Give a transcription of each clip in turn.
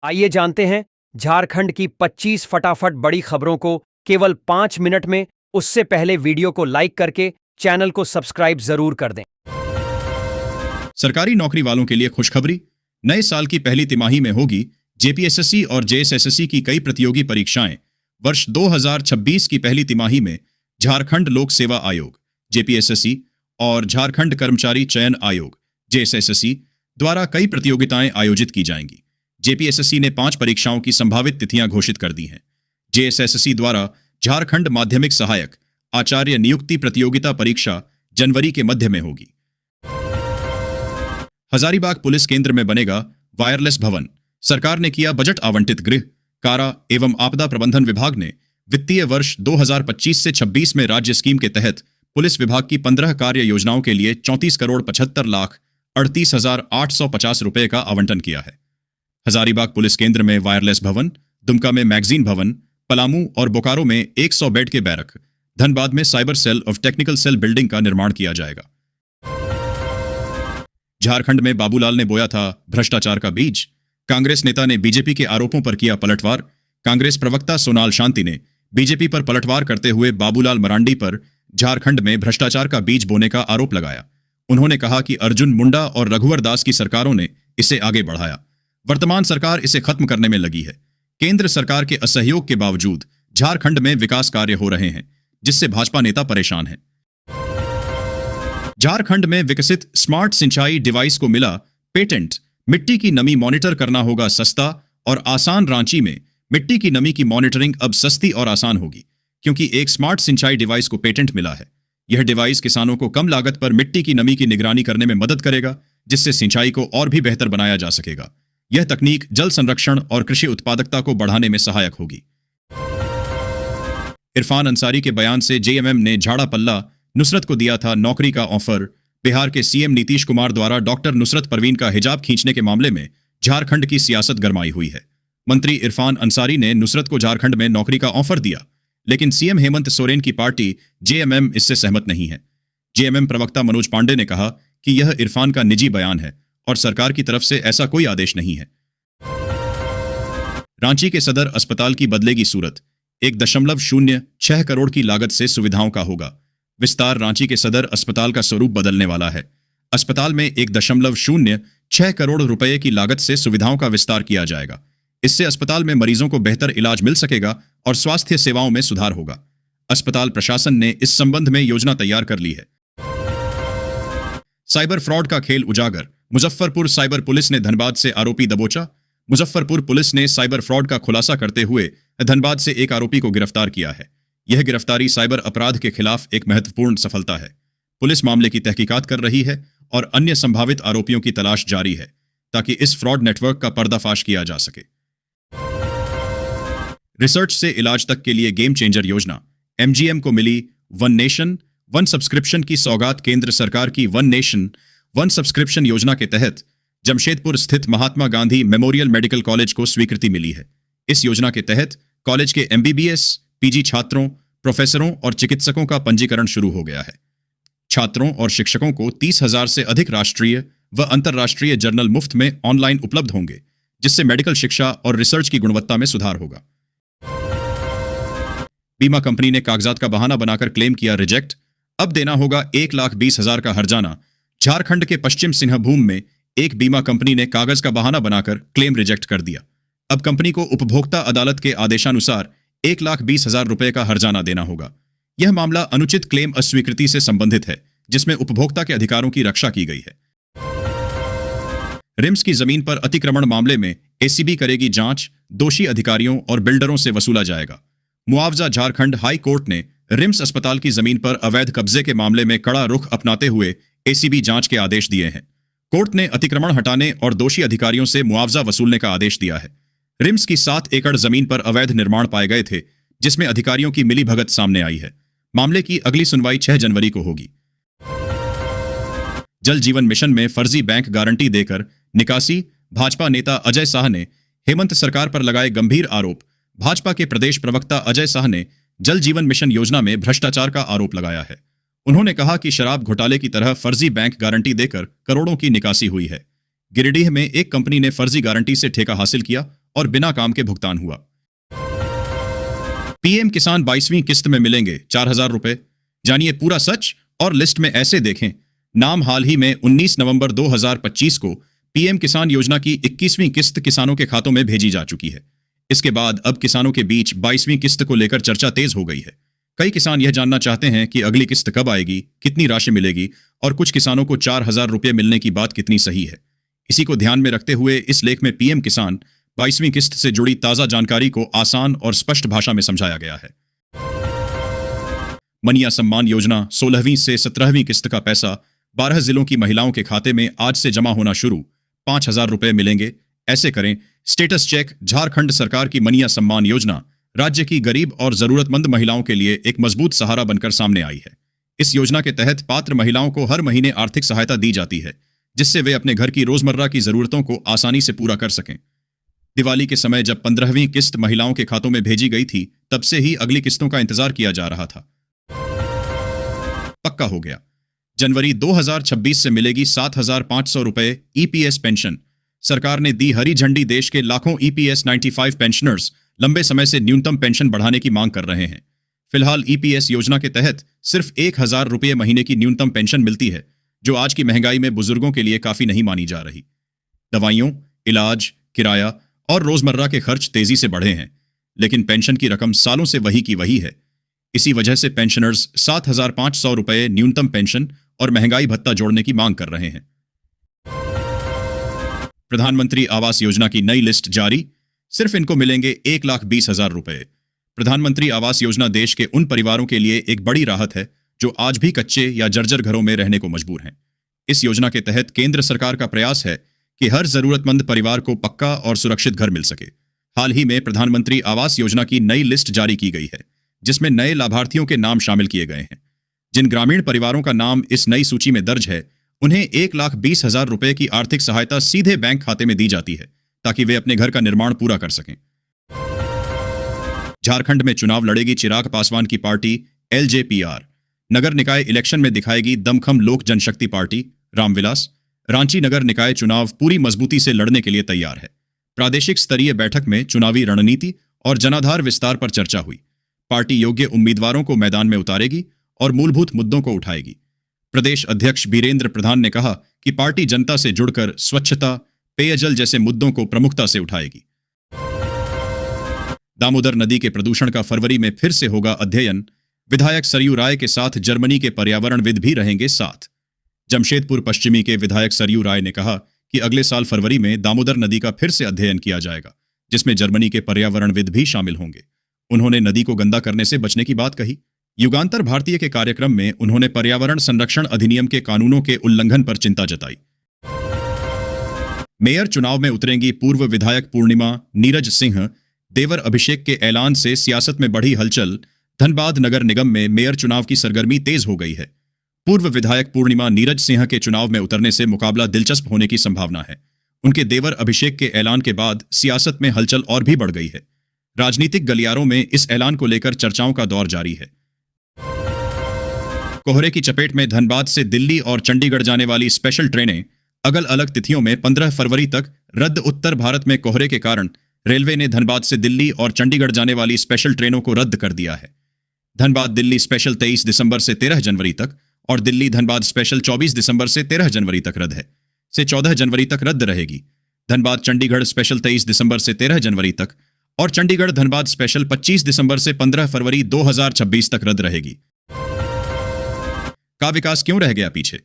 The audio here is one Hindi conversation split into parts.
आइए जानते हैं झारखंड की 25 फटाफट बड़ी खबरों को केवल 5 मिनट में। उससे पहले वीडियो को लाइक करके चैनल को सब्सक्राइब जरूर कर दें। सरकारी नौकरी वालों के लिए खुशखबरी। नए साल की पहली तिमाही में होगी जेपीएसएससी और जेएसएसएससी की कई प्रतियोगी परीक्षाएं। वर्ष 2026 की पहली तिमाही में झारखंड लोक सेवा आयोग जेपीएसएससी और झारखंड कर्मचारी चयन आयोग जेएसएसएससी द्वारा कई प्रतियोगिताएं आयोजित की जाएंगी। जेपीएसएससी ने 5 परीक्षाओं की संभावित तिथियां घोषित कर दी हैं। जेएसएसएससी द्वारा झारखंड माध्यमिक सहायक आचार्य नियुक्ति प्रतियोगिता परीक्षा जनवरी के मध्य में होगी। हजारीबाग पुलिस केंद्र में बनेगा वायरलेस भवन। सरकार ने किया बजट आवंटित। गृह, कारा एवं आपदा प्रबंधन विभाग ने वित्तीय वर्ष 2025 से 26 में राज्य स्कीम के तहत पुलिस विभाग की 15 कार्य योजनाओं के लिए 34,75,38,850 रुपए का आवंटन किया है। हजारीबाग पुलिस केंद्र में वायरलेस भवन, दुमका में मैगजीन भवन, पलामू और बोकारो में 100 बेड के बैरक, धनबाद में साइबर सेल और टेक्निकल सेल बिल्डिंग का निर्माण किया जाएगा। झारखंड में बाबूलाल ने बोया था भ्रष्टाचार का बीज। कांग्रेस नेता ने बीजेपी के आरोपों पर किया पलटवार। कांग्रेस प्रवक्ता सोनाल शांति ने बीजेपी पर पलटवार करते हुए बाबूलाल मरांडी पर झारखंड में भ्रष्टाचार का बीज बोने का आरोप लगाया। उन्होंने कहा कि अर्जुन मुंडा और रघुवर दास की सरकारों ने इसे आगे बढ़ाया। वर्तमान सरकार इसे खत्म करने में लगी है। केंद्र सरकार के असहयोग के बावजूद झारखंड में विकास कार्य हो रहे हैं, जिससे भाजपा नेता परेशान हैं। झारखंड में विकसित स्मार्ट सिंचाई डिवाइस को मिला पेटेंट। मिट्टी की नमी मॉनिटर करना होगा सस्ता और आसान। रांची में मिट्टी की नमी की मॉनिटरिंग अब सस्ती और आसान होगी, क्योंकि एक स्मार्ट सिंचाई डिवाइस को पेटेंट मिला है। यह डिवाइस किसानों को कम लागत पर मिट्टी की नमी की निगरानी करने में मदद करेगा, जिससे सिंचाई को और भी बेहतर बनाया जा सकेगा। यह तकनीक जल संरक्षण और कृषि उत्पादकता को बढ़ाने में सहायक होगी। इरफान अंसारी के बयान से जेएमएम ने झाड़ा पल्ला। नुसरत को दिया था नौकरी का ऑफर। बिहार के सीएम नीतीश कुमार द्वारा डॉक्टर नुसरत परवीन का हिजाब खींचने के मामले में झारखंड की सियासत गरमाई हुई है। मंत्री इरफान अंसारी ने नुसरत को झारखंड में नौकरी का ऑफर दिया, लेकिन सीएम हेमंत सोरेन की पार्टी जेएमएम इससे सहमत नहीं है। जेएमएम प्रवक्ता मनोज पांडे ने कहा कि यह इरफान का निजी बयान है और सरकार की तरफ से ऐसा कोई आदेश नहीं है। रांची के सदर अस्पताल की बदलेगी सूरत। 1.06 करोड़ की लागत से सुविधाओं का होगा विस्तार। रांची के सदर अस्पताल का स्वरूप बदलने वाला है। अस्पताल में 1.06 करोड़ रुपए की लागत से सुविधाओं का विस्तार किया जाएगा। इससे अस्पताल में मरीजों को बेहतर इलाज मिल सकेगा और स्वास्थ्य सेवाओं में सुधार होगा। अस्पताल प्रशासन ने इस संबंध में योजना तैयार कर ली है। साइबर फ्रॉड का खेल उजागर। मुजफ्फरपुर साइबर पुलिस ने धनबाद से आरोपी दबोचा। मुजफ्फरपुर पुलिस ने साइबर फ्रॉड का खुलासा करते हुए धनबाद से एक आरोपी को गिरफ्तार किया है। यह गिरफ्तारी साइबर अपराध के खिलाफ एक महत्वपूर्ण सफलता है। पुलिस मामले की तहकीकात कर रही है और अन्य संभावित आरोपियों की तलाश जारी है, ताकि इस फ्रॉड नेटवर्क का पर्दाफाश किया जा सके। रिसर्च से इलाज तक के लिए गेम चेंजर योजना। एमजीएम को मिली वन नेशन वन सब्सक्रिप्शन की सौगात। केंद्र सरकार की वन नेशन वन सब्सक्रिप्शन योजना के तहत जमशेदपुर स्थित Mahatma Gandhi memorial medical college को स्वीकृति मिली है। इस योजना के तहत कॉलेज के एमबीबीएस पीजी छात्रों, प्रोफेसरों और चिकित्सकों का पंजीकरण शुरू हो गया है। छात्रों और शिक्षकों को 30,000 से अधिक राष्ट्रीय व अंतर्राष्ट्रीय जर्नल मुफ्त में ऑनलाइन उपलब्ध होंगे, जिससे मेडिकल शिक्षा और रिसर्च की गुणवत्ता में सुधार होगा। बीमा कंपनी ने कागजात का बहाना बनाकर क्लेम किया रिजेक्ट। अब देना होगा 1,20,000 का हर्जाना। झारखंड के पश्चिम सिंहभूम में एक बीमा कंपनी ने कागज का बहाना बनाकर क्लेम रिजेक्ट कर दिया। अब कंपनी को उपभोक्ता अदालत के आदेशानुसार 1,20,000 रुपए का हर्जाना देना होगा। यह मामला अनुचित क्लेम अस्वीकृति से संबंधित है, जिसमें उपभोक्ता के अधिकारों की रक्षा की गई है। रिम्स की जमीन पर अतिक्रमण मामले में एसीबी करेगी जांच। दोषी अधिकारियों और बिल्डरों से वसूला जाएगा मुआवजा। झारखंड हाई कोर्ट ने रिम्स अस्पताल की जमीन पर अवैध कब्जे के मामले में कड़ा रुख अपनाते हुए एसीबी जांच के आदेश दिए हैं। कोर्ट ने अतिक्रमण हटाने और दोषी अधिकारियों से मुआवजा वसूलने का आदेश दिया है। रिम्स की 7 एकड़ जमीन पर अवैध निर्माण पाए गए थे, जिसमें अधिकारियों की मिलीभगत सामने आई है। मामले की अगली सुनवाई 6 जनवरी को होगी। जल जीवन मिशन में फर्जी बैंक गारंटी देकर निकासी। भाजपा नेता अजय शाह ने हेमंत सरकार पर लगाए गंभीर आरोप। भाजपा के प्रदेश प्रवक्ता अजय शाह ने जल जीवन मिशन योजना में भ्रष्टाचार का आरोप लगाया है। उन्होंने कहा कि शराब घोटाले की तरह फर्जी बैंक गारंटी देकर करोड़ों की निकासी हुई है। गिरिडीह में एक कंपनी ने फर्जी गारंटी से ठेका हासिल किया और बिना काम के भुगतान हुआ। पीएम किसान 22वीं किस्त में मिलेंगे 4,000 रुपए। जानिए पूरा सच और लिस्ट में ऐसे देखें। नाम हाल ही में 19 नवंबर 2025 को पीएम किसान योजना की 21वीं किस्त किसानों के खातों में भेजी जा चुकी है। इसके बाद अब किसानों के बीच 22वीं किस्त को लेकर चर्चा तेज हो गई है। कई किसान यह जानना चाहते हैं कि अगली किस्त कब आएगी, कितनी राशि मिलेगी और कुछ किसानों को 4,000 रुपये मिलने की बात कितनी सही है। इसी को ध्यान में रखते हुए इस लेख में पीएम किसान 22वीं किस्त से जुड़ी ताजा जानकारी को आसान और स्पष्ट भाषा में समझाया गया है। मनिया सम्मान योजना 16वीं से 17वीं किस्त का पैसा 12 जिलों की महिलाओं के खाते में आज से जमा होना शुरू। 5,000 रुपये मिलेंगे। ऐसे करें स्टेटस चेक। झारखंड सरकार की मनिया सम्मान योजना राज्य की गरीब और जरूरतमंद महिलाओं के लिए एक मजबूत सहारा बनकर सामने आई है। इस योजना के तहत पात्र महिलाओं को हर महीने आर्थिक सहायता दी जाती है, जिससे वे अपने घर की रोजमर्रा की जरूरतों को आसानी से पूरा कर सकें। दिवाली के समय जब 15वीं किस्त महिलाओं के खातों में भेजी गई थी, तब से ही अगली किस्तों का इंतजार किया जा रहा था। पक्का हो गया। जनवरी 2026 से मिलेगी 7,500 रुपए ईपीएस पेंशन। सरकार ने दी हरी झंडी। देश के लाखों ईपीएस 95 पेंशनर्स लंबे समय से न्यूनतम पेंशन बढ़ाने की मांग कर रहे हैं। फिलहाल ईपीएस योजना के तहत सिर्फ 1,000 रुपये महीने की न्यूनतम पेंशन मिलती है, जो आज की महंगाई में बुजुर्गों के लिए काफी नहीं मानी जा रही। दवाइयों, इलाज, किराया और रोजमर्रा के खर्च तेजी से बढ़े हैं, लेकिन पेंशन की रकम सालों से वही की वही है। इसी वजह से पेंशनर्स 7,500 रुपये न्यूनतम पेंशन और महंगाई भत्ता जोड़ने की मांग कर रहे हैं। प्रधानमंत्री आवास योजना की नई लिस्ट जारी। सिर्फ इनको मिलेंगे 1,20,000 रुपये। प्रधानमंत्री आवास योजना देश के उन परिवारों के लिए एक बड़ी राहत है जो आज भी कच्चे या जर्जर घरों में रहने को मजबूर हैं। इस योजना के तहत केंद्र सरकार का प्रयास है कि हर जरूरतमंद परिवार को पक्का और सुरक्षित घर मिल सके। हाल ही में प्रधानमंत्री आवास योजना की नई लिस्ट जारी की गई है, जिसमें नए लाभार्थियों के नाम शामिल किए गए हैं। जिन ग्रामीण परिवारों का नाम इस नई सूची में दर्ज है, उन्हें 1,20,000 रुपये की आर्थिक सहायता सीधे बैंक खाते में दी जाती है, ताकि वे अपने घर का निर्माण पूरा कर सकें। झारखंड में चुनाव लड़ेगी चिराग पासवान की पार्टी एलजेपीआर। नगर निकाय इलेक्शन में दिखाएगी दमखम लोक जनशक्ति पार्टी रामविलास। रांची नगर निकाय चुनाव पूरी मजबूती से लड़ने के लिए तैयार है। प्रादेशिक स्तरीय बैठक में चुनावी रणनीति और जनाधार विस्तार पर चर्चा हुई। पार्टी योग्य उम्मीदवारों को मैदान में उतारेगी और मूलभूत मुद्दों को उठाएगी। प्रदेश अध्यक्ष बीरेंद्र प्रधान ने कहा कि पार्टी जनता से जुड़कर स्वच्छता, पेयजल जैसे मुद्दों को प्रमुखता से उठाएगी। दामोदर नदी के प्रदूषण का फरवरी में फिर से होगा अध्ययन। विधायक सरयू राय के साथ जर्मनी के पर्यावरणविद भी रहेंगे साथ। जमशेदपुर पश्चिमी के विधायक सरयू राय ने कहा कि अगले साल फरवरी में दामोदर नदी का फिर से अध्ययन किया जाएगा, जिसमें जर्मनी के पर्यावरणविद भी शामिल होंगे। उन्होंने नदी को गंदा करने से बचने की बात कही। युगांतर भारतीय के कार्यक्रम में उन्होंने पर्यावरण संरक्षण अधिनियम के कानूनों के उल्लंघन पर चिंता जताई। मेयर चुनाव में उतरेंगी पूर्व विधायक पूर्णिमा नीरज सिंह। देवर अभिषेक के ऐलान से सियासत में बढ़ी हलचल। धनबाद नगर निगम में मेयर चुनाव की सरगर्मी तेज हो गई है। पूर्व विधायक पूर्णिमा नीरज सिंह के चुनाव में उतरने से मुकाबला दिलचस्प होने की संभावना है। उनके देवर अभिषेक के ऐलान के बाद सियासत में हलचल और भी बढ़ गई है। राजनीतिक गलियारों में इस ऐलान को लेकर चर्चाओं का दौर जारी है। कोहरे की चपेट में धनबाद से दिल्ली और चंडीगढ़ जाने वाली स्पेशल ट्रेनें अलग अलग तिथियों में 15 फरवरी तक रद्द। उत्तर भारत में कोहरे के कारण रेलवे ने धनबाद से दिल्ली और चंडीगढ़ जाने वाली स्पेशल ट्रेनों को रद्द कर दिया है। धनबाद दिल्ली स्पेशल 23 दिसंबर से 13 जनवरी तक और दिल्ली धनबाद स्पेशल 24 दिसंबर से 13 जनवरी तक रद्द है, से 14 जनवरी तक रद्द रहेगी। धनबाद चंडीगढ़ स्पेशल 23 दिसंबर से 13 जनवरी तक और चंडीगढ़ धनबाद स्पेशल 25 दिसंबर से 15 फरवरी 2026 तक रद्द रहेगी। का विकास क्यों रह गया पीछे?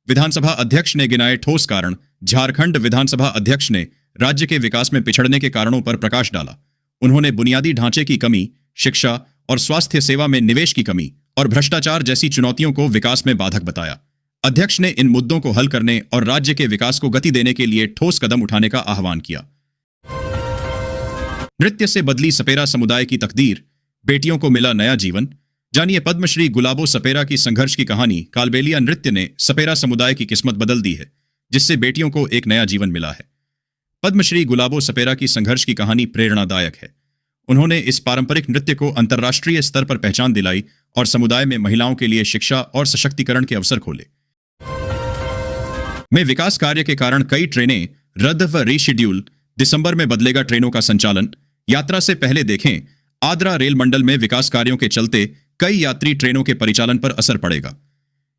विधानसभा अध्यक्ष ने गिनाए ठोस कारण। झारखंड विधानसभा अध्यक्ष ने राज्य के विकास में पिछड़ने के कारणों पर प्रकाश डाला। उन्होंने बुनियादी ढांचे की कमी, शिक्षा और स्वास्थ्य सेवा में निवेश की कमी और भ्रष्टाचार जैसी चुनौतियों को विकास में बाधक बताया। अध्यक्ष ने इन मुद्दों को हल करने और राज्य के विकास को गति देने के लिए ठोस कदम उठाने का आह्वान किया। नृत्य से बदली सपेरा समुदाय की तकदीर, बेटियों को मिला नया जीवन। जानिए पद्मश्री गुलाबो सपेरा की संघर्ष की कहानी। कालबेलिया नृत्य ने सपेरा समुदाय की किस्मत बदल दी है, जिससे बेटियों को एक नया जीवन मिला है। पद्मश्री गुलाबो सपेरा की संघर्ष की कहानी प्रेरणादायक है। उन्होंने इस पारंपरिक नृत्य को अंतर्राष्ट्रीय स्तर पर पहचान दिलाई और समुदाय में महिलाओं के लिए शिक्षा और सशक्तिकरण के अवसर खोले। में विकास कार्य के कारण कई ट्रेनें रद्द व रीशेड्यूल। दिसंबर में बदलेगा ट्रेनों का संचालन। यात्रा से पहले देखें, आद्रा रेल मंडल में विकास कार्यों के चलते कई यात्री ट्रेनों के परिचालन पर असर पड़ेगा।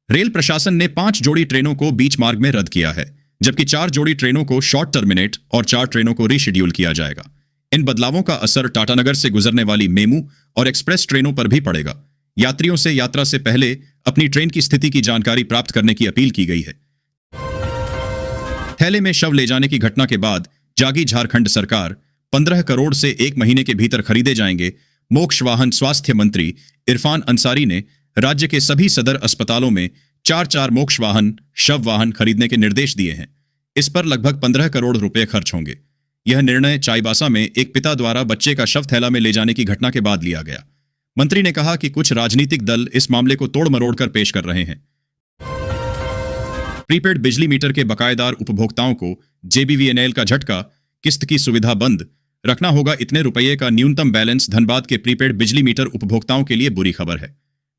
रेल प्रशासन ने 5 जोड़ी ट्रेनों को बीच मार्ग में रद्द किया है, जबकि 4 जोड़ी ट्रेनों को शॉर्ट टर्मिनेट और 4 ट्रेनों को रीशेड्यूल किया जाएगा। इन बदलावों का असर टाटानगर से गुजरने वाली मेमू और एक्सप्रेस ट्रेनों पर भी पड़ेगा। यात्रियों से यात्रा से पहले अपनी ट्रेन की स्थिति की जानकारी प्राप्त करने की अपील की गई है। थैले में शव ले जाने की घटना के बाद जागी झारखंड सरकार। 15 करोड़ से 1 महीने के भीतर खरीदे जाएंगे मोक्ष वाहन। स्वास्थ्य मंत्री इरफान अंसारी ने राज्य के सभी सदर अस्पतालों में 4-4 मोक्ष वाहन, शव वाहन खरीदने के निर्देश दिए हैं। इस पर लगभग 15 करोड़ रुपए खर्च होंगे। यह निर्णय चाईबासा में एक पिता द्वारा बच्चे का शव थैला में ले जाने की घटना के बाद लिया गया। मंत्री ने कहा कि कुछ राजनीतिक दल इस मामले को तोड़ मरोड़ कर पेश कर रहे हैं। प्रीपेड बिजली मीटर के बकायेदार उपभोक्ताओं को जेबीवीएनएल का झटका। किस्त की सुविधा बंद। रखना होगा इतने रुपये का न्यूनतम बैलेंस। धनबाद के प्रीपेड बिजली मीटर उपभोक्ताओं के लिए बुरी खबर है।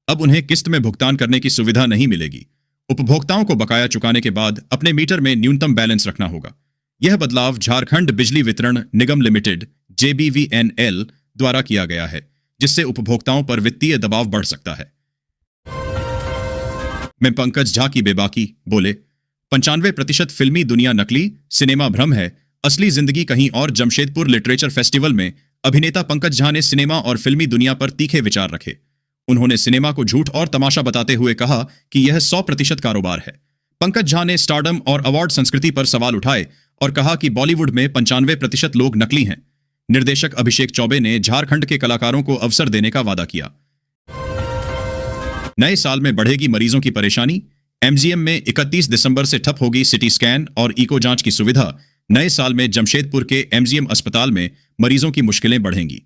अब उन्हें किस्त में भुगतान करने की सुविधा नहीं मिलेगी। उपभोक्ताओं को बकाया चुकाने के बाद अपने मीटर में न्यूनतम बैलेंस रखना होगा। यह बदलाव झारखंड बिजली वितरण निगम लिमिटेड जेबीवीएनएल द्वारा किया गया है, जिससे उपभोक्ताओं पर वित्तीय दबाव बढ़ सकता है। में पंकज झा की बेबाकी बोले, 95% फिल्मी दुनिया नकली, सिनेमा भ्रम है, असली जिंदगी कहीं और। जमशेदपुर लिटरेचर फेस्टिवल में अभिनेता पंकज झा ने सिनेमा और फिल्मी दुनिया पर तीखे विचार रखे। उन्होंने सिनेमा को झूठ और तमाशा बताते हुए कहा कि यह 100% कारोबार है। पंकज झा ने स्टारडम और अवार्ड संस्कृति पर सवाल उठाए और कहा कि बॉलीवुड में 95% लोग नकली हैं। निर्देशक अभिषेक चौबे ने झारखंड के कलाकारों को अवसर देने का वादा किया। नए साल में बढ़ेगी मरीजों की परेशानी। एमजीएम में 31 दिसंबर से ठप होगी सिटी स्कैन और इको जांच की सुविधा। नए साल में जमशेदपुर के एमजीएम अस्पताल में मरीजों की मुश्किलें बढ़ेंगी।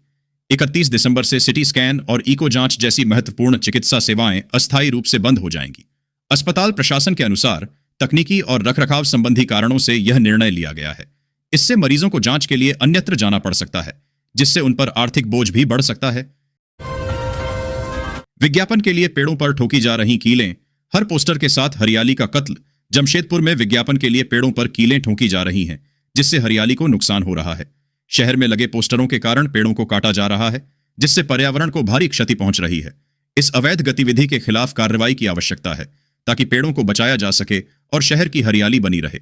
31 दिसंबर से सिटी स्कैन और इको जांच जैसी महत्वपूर्ण चिकित्सा सेवाएं अस्थायी रूप से बंद हो जाएंगी। अस्पताल प्रशासन के अनुसार तकनीकी और रखरखाव संबंधी कारणों से यह निर्णय लिया गया है। इससे मरीजों को जांच के लिए अन्यत्र जाना पड़ सकता है, जिससे उन पर आर्थिक बोझ भी बढ़ सकता है। विज्ञापन के लिए पेड़ों पर ठोकी जा रही कीलें। हर पोस्टर के साथ हरियाली का कत्ल। जमशेदपुर में विज्ञापन के लिए पेड़ों पर कीलें ठोकी जा रही हैं, जिससे हरियाली को नुकसान हो रहा है। शहर में लगे पोस्टरों के कारण पेड़ों को काटा जा रहा है, जिससे पर्यावरण को भारी क्षति पहुंच रही है। इस अवैध गतिविधि के खिलाफ कार्रवाई की आवश्यकता है, ताकि पेड़ों को बचाया जा सके और शहर की हरियाली बनी रहे।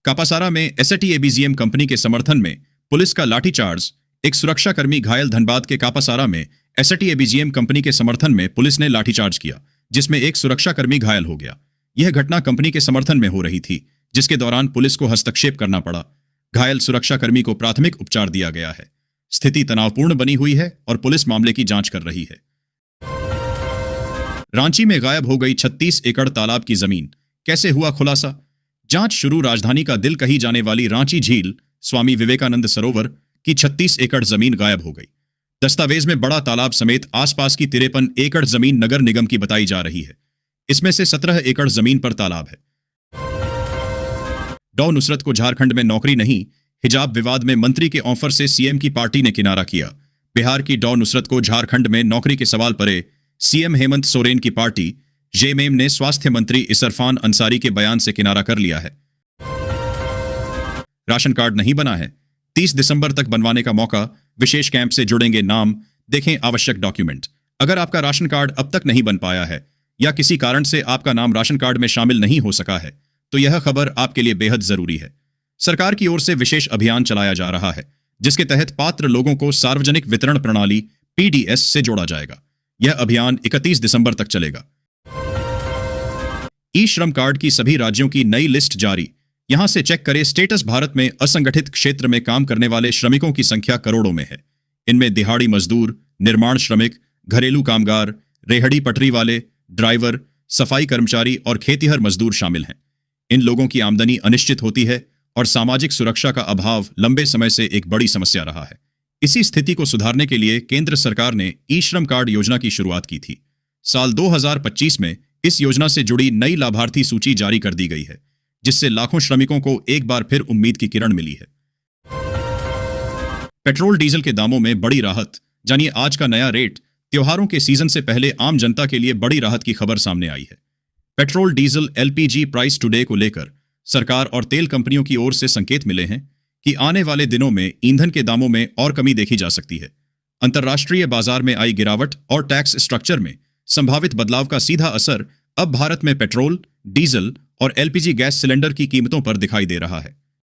कापासारा में एसटीएबीजीएम कंपनी के समर्थन में पुलिस का लाठीचार्ज। एक सुरक्षाकर्मी घायल। धनबाद के कापासारा में एसटीएबीजीएम कंपनी के समर्थन में पुलिस ने लाठीचार्ज किया, जिसमें एक सुरक्षाकर्मी घायल हो गया। यह घटना कंपनी के समर्थन में हो रही थी, जिसके दौरान पुलिस को हस्तक्षेप करना पड़ा। घायल सुरक्षाकर्मी को प्राथमिक उपचार दिया गया है। स्थिति तनावपूर्ण बनी हुई है और पुलिस मामले की जांच कर रही है। रांची में गायब हो गई 36 एकड़ तालाब की जमीन। कैसे हुआ खुलासा? जांच शुरू। राजधानी का दिल कही जाने वाली रांची झील स्वामी विवेकानंद सरोवर की 36 एकड़ जमीन गायब हो गई। दस्तावेज में बड़ा तालाब समेत आसपास की 53 एकड़ जमीन नगर निगम की बताई जा रही है। इसमें से 17 एकड़ जमीन पर तालाब है। डॉ नुसरत को झारखंड में नौकरी नहीं। हिजाब विवाद में मंत्री के ऑफर से सीएम की पार्टी ने किनारा किया। बिहार की डॉ नुसरत को झारखंड में नौकरी के सवाल पर सीएम हेमंत सोरेन की पार्टी जेएमएम ने स्वास्थ्य मंत्री इरफान अंसारी के बयान से किनारा कर लिया है। राशन कार्ड नहीं बना है, 30 दिसंबर तक बनवाने का मौका। विशेष कैंप से जुड़ेंगे नाम। देखें आवश्यक डॉक्यूमेंट। अगर आपका राशन कार्ड अब तक नहीं बन पाया है या किसी कारण से आपका नाम राशन कार्ड में शामिल नहीं हो सका है, तो यह खबर आपके लिए बेहद जरूरी है। सरकार की ओर से विशेष अभियान चलाया जा रहा है, जिसके तहत पात्र लोगों को सार्वजनिक वितरण प्रणाली पीडीएस से जोड़ा जाएगा। यह अभियान 31 दिसंबर तक चलेगा। ई श्रम कार्ड की सभी राज्यों की नई लिस्ट जारी। यहां से चेक करें स्टेटस। भारत में असंगठित क्षेत्र में काम करने वाले श्रमिकों की संख्या करोड़ों में है। इनमें दिहाड़ी मजदूर, निर्माण श्रमिक, घरेलू कामगार, रेहड़ी पटरी वाले, ड्राइवर, सफाई कर्मचारी और खेतिहर मजदूर शामिल हैं। इन लोगों की आमदनी अनिश्चित होती है और सामाजिक सुरक्षा का अभाव लंबे समय से एक बड़ी समस्या रहा है। इसी स्थिति को सुधारने के लिए केंद्र सरकार ने ई श्रम कार्ड योजना की शुरुआत की थी। साल 2025 में इस योजना से जुड़ी नई लाभार्थी सूची जारी कर दी गई है, जिससे लाखों श्रमिकों को एक बार फिर उम्मीद की किरण मिली है। पेट्रोल डीजल के दामों में बड़ी राहत। जानिए आज का नया रेट। त्योहारों के सीजन से पहले आम जनता के लिए बड़ी राहत की खबर सामने आई है। Petrol diesel LPG price today को लेकर सरकार और तेल कंपनियों की ओर से संकेत मिले हैं कि आने वाले दिनों में ईंधन के दामों में और कमी देखी जा सकती है। अंतर्राष्ट्रीय बाजार में आई गिरावट और टैक्स स्ट्रक्चर में संभावित बदलाव का सीधा असर अब भारत में पेट्रोल, डीजल और एलपीजी गैस सिलेंडर की कीमतों पर दिखाई दे रहा है।